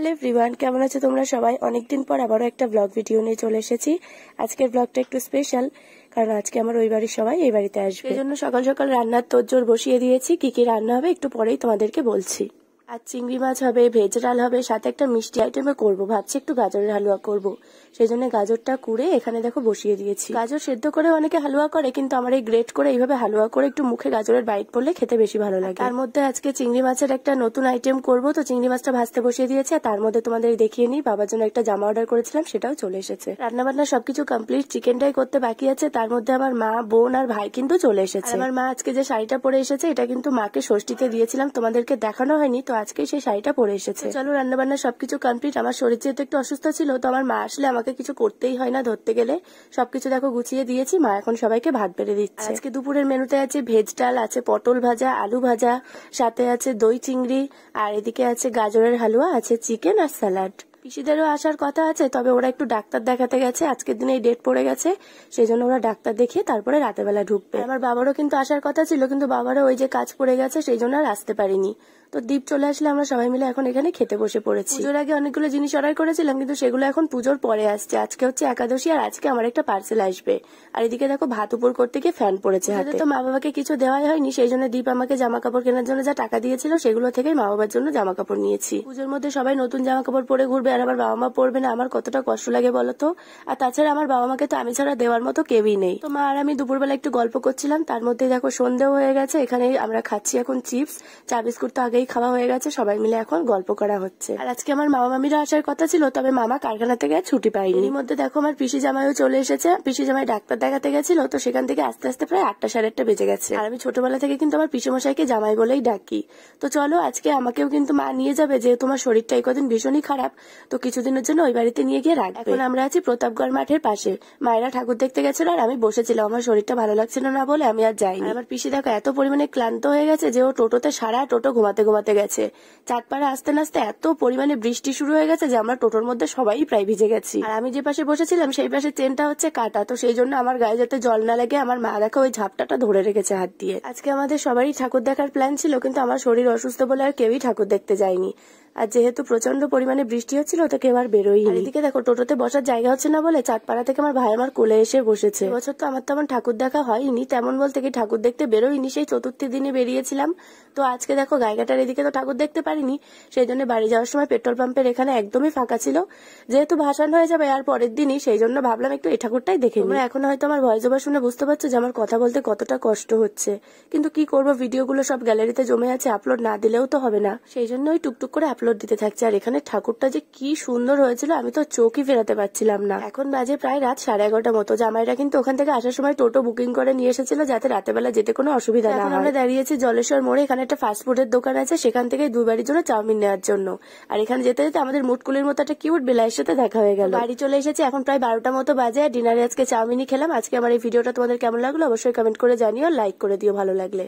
Hello everyone, কেমন আছো তোমরা সবাই? অনেকদিন পর আবারও একটা ব্লগ ভিডিও নিয়ে চলে এসেছি। আজকের ব্লগটা একটু স্পেশাল, কারণ আজকে আমার ওই বাড়ির সবাই এই বাড়িতে আসবে। এই জন্য সকাল সকাল রান্নার তোড়জোড় বসিয়ে দিয়েছি। কি কি রান্না হবে একটু পরেই তোমাদেরকে বলছি। আর চিংড়ি মাছ হবে, ভেজ ডাল হবে, সাথে একটা মিষ্টি আইটেমে করবো। ভাবছি একটু গাজরের হালুয়া করব। সেই জন্য গাজরটা কুড়ে এখানে দেখো বসিয়ে দিয়েছি। গাজর সেদ্ধ করে অনেকে হালুয়া করে, কিন্তু আমার এই গ্রেট করে এইভাবে হালুয়া করে একটু মুখে গাজরের বাইট পড়লে খেতে বেশি ভালো লাগে। তার মধ্যে আজকে চিংড়ি মাছের একটা নতুন আইটেম করব, তো চিংড়ি মাছটা ভাজতে বসিয়ে দিয়েছি। আর তার মধ্যে তোমাদের দেখিয়ে নিই, বাবার জন্য একটা জামা অর্ডার করেছিলাম, সেটাও চলে এসেছে। রান্না বান্না সবকিছু কমপ্লিট, চিকেনটাই করতে বাকি আছে। তার মধ্যে আমার মা, বোন আর ভাই কিন্তু চলে এসেছে। আমার মা আজকে যে শাড়িটা পরে এসেছে, এটা কিন্তু মাকে ষষ্ঠীতে দিয়েছিলাম, তোমাদেরকে দেখানো হয়নি, তো আজকে সেই শাড়িটা পরে এসেছে। চলো রান্না বান্না সবকিছু কমপ্লিট। আমার শরীর যেহেতু একটু অসুস্থ ছিল, তো আমার মা আসলে আমাকে কিছু করতেই হয় না, ধরতে গেলে সবকিছু দেখো গুছিয়ে দিয়েছি। মা এখন সবাইকে ভাত বেড়ে দিচ্ছে। আজকে দুপুরের মেনুতে আছে ভেজ ডাল, আছে পটল ভাজা, আলু ভাজা, সাথে আছে দই চিংড়ি, আর এদিকে আছে গাজরের হালুয়া, আছে চিকেন আর স্যালাড। পিসিদেরও আসার কথা আছে, তবে ওরা একটু ডাক্তার দেখাতে গেছে। আজকের দিনে এই ডেট পড়ে গেছে, সেই জন্য ওরা ডাক্তার দেখিয়ে তারপরে রাতের বেলা ঢুকবে। আমার বাবারও কিন্তু আসার কথা ছিল, কিন্তু বাবারও ওই যে কাজ পড়ে গেছে, সেই জন্য আর আসতে পারিনি। তো দীপ চলে আসলে আমরা সবাই মিলে এখন এখানে খেতে বসে পড়েছি। পুজোর আগে অনেকগুলো জিনিস অর্ডার করেছিলাম, কিন্তু সেগুলো এখন পুজোর পরে আসছে। আজকে হচ্ছে একাদশী, আর আজকে আমার একটা পার্সেল আসবে। আর এদিকে দেখো ভাত উপর করতে গিয়ে ফ্যান পড়েছে হাতে। তো মা বাবাকে কিছু দেওয়াই হয়নি, সেই জন্য দীপ আমাকে জামা কাপড় কেনার জন্য যা টাকা দিয়েছিল, সেগুলো থেকেই মা বাবার জন্য জামা কাপড় নিয়েছি। পুজোর মধ্যে সবাই নতুন জামা কাপড় পরে ঘুরবে, আর আমার বাবা মা পরবে না, আমার কতটা কষ্ট লাগে বলতো। আর তাছাড়া আমার বাবা মাকে তো আমি ছাড়া দেওয়ার মতো কেউই নেই। তো মা আর আমি দুপুরবেলা একটু গল্প করছিলাম, তার মধ্যে দেখো সন্ধ্যেও হয়ে গেছে। এখানে আমরা খাচ্ছি এখন চিপস, চা বিস্কুট তো আগেই খাওয়া হয়ে গেছে, সবাই মিলে এখন গল্প করা হচ্ছে। আর আজকে আমার মামা মামিরা আসার কথা ছিল, তবে মামা কারখানা থেকে ছুটি পাইনি। এর মধ্যে দেখো আমার পিসি জামাইও চলে এসেছে। পিসি জামাই ডাক্তার দেখাতে গেছিল, তো সেখান থেকে আস্তে আস্তে প্রায় 8টা সাড়ে 8টা বেজে গেছে। আর আমি ছোটবেলা থেকে কিন্তু আমার পিসেমশাইকে জামাই বলেই ডাকি। তো চলো আজকে আমাকেও কিন্তু মা নিয়ে যাবে, যেহেতু আমার শরীরটা এই কদিন ভীষণই খারাপ, তো কিছুদিনের জন্য ওই বাড়িতে নিয়ে গিয়ে রাখবে। এখন আমরা আছি প্রতাপগড় মাঠের পাশে। মায়েরা ঠাকুর দেখতে গেছিল, আর আমি বসেছিলাম। আমার শরীরটা ভালো লাগছিল না বলে আমি আর যাইনি। আমার পিসি দেখো এত পরিমাণে ক্লান্ত হয়ে গেছে যে ও টোটোতে সারা টোটো ঘুমাতে ঘুমাতে গেছে। চাঁদপাড়া আসতে না আসতে এত পরিমাণে বৃষ্টি শুরু হয়ে গেছে যে আমরা টোটোর মধ্যে সবাই প্রায় ভিজে গেছি। আর আমি যে পাশে বসেছিলাম সেই পাশে চেনটা হচ্ছে কাটা, তো সেই জন্য আমার গায়ে যাতে জল না লাগে আমার মা দেখো ওই ঝাপটাটা ধরে রেখেছে হাত দিয়ে। আজকে আমাদের সবারই ঠাকুর দেখার প্ল্যান ছিল, কিন্তু আমার শরীর অসুস্থ বলে আর কেউই ঠাকুর দেখতে যায়নি। আর যেহেতু প্রচন্ড পরিমাণে বৃষ্টি হচ্ছিল, তো কেউ আর বেরোই। এদিকে দেখো টোটোতে বসার জায়গা হচ্ছে না বলে চাঁদপাড়া থেকে আমার ভাই আমার কোলে এসে বসেছে। এবছর তো আমার তেমন ঠাকুর দেখা হয়নি, তেমন বলতে কি ঠাকুর দেখতে বেরোইনি, সেই চতুর্থী দিনে বেরিয়েছিলাম। তো আজকে দেখো গায়ঘাটার এদিকে তো ঠাকুর দেখতে পারিনি, সেই জন্য বাড়ি যাওয়ার সময় পেট্রোল পাম্পের এখানে একদমই ফাঁকা ছিল। যেহেতু ভাসান হয়ে যাবে আর পরের দিনই, সেই জন্য ভাবলাম একটু এই ঠাকুরটাই দেখে। তোমরা এখন হয়তো আমার ভয়েস ওভার শুনে বুঝতে পারছো যে আমার কথা বলতে কতটা কষ্ট হচ্ছে, কিন্তু কি করবো, ভিডিওগুলো সব গ্যালারিতে জমে আছে, আপলোড না দিলেও তো হবে না, সেই জন্য ওই টুকটুক করে আপলোড দিতে থাকছে। আর এখানে ঠাকুরটা যে কি সুন্দর হয়েছিল, আমি তো চোখই ফেরাতে পারছিলাম না। এখন বাজে প্রায় রাত 11:30 মতো। জামাইরা কিন্তু ওখান থেকে আসার সময় টোটো বুকিং করে নিয়ে এসেছিল, যাতে রাতের বেলা যেতে কোনো অসুবিধা না হয়। আমরা দাঁড়িয়েছি জলেশ্বর মোড়ে, এখানে একটা ফাস্টফুডের দোকান আছে, সেখান থেকে 2 বাড়ির জন্য চাউমিন নেওয়ার জন্য। আর এখানে যেতে যেতে আমাদের মুটকুলির মতো একটা কিউট বেলায়ের সাথে দেখা হয়ে গেল। বাড়ি চলে এসেছি, এখন প্রায় 12টা মতো বাজে। আর ডিনারে আজকে চাউমিনই খেলাম। আজকে আমার এই ভিডিওটা তোমাদের কেমন লাগলো অবশ্যই কমেন্ট করে জানিও, লাইক করে দিও ভালো লাগলে।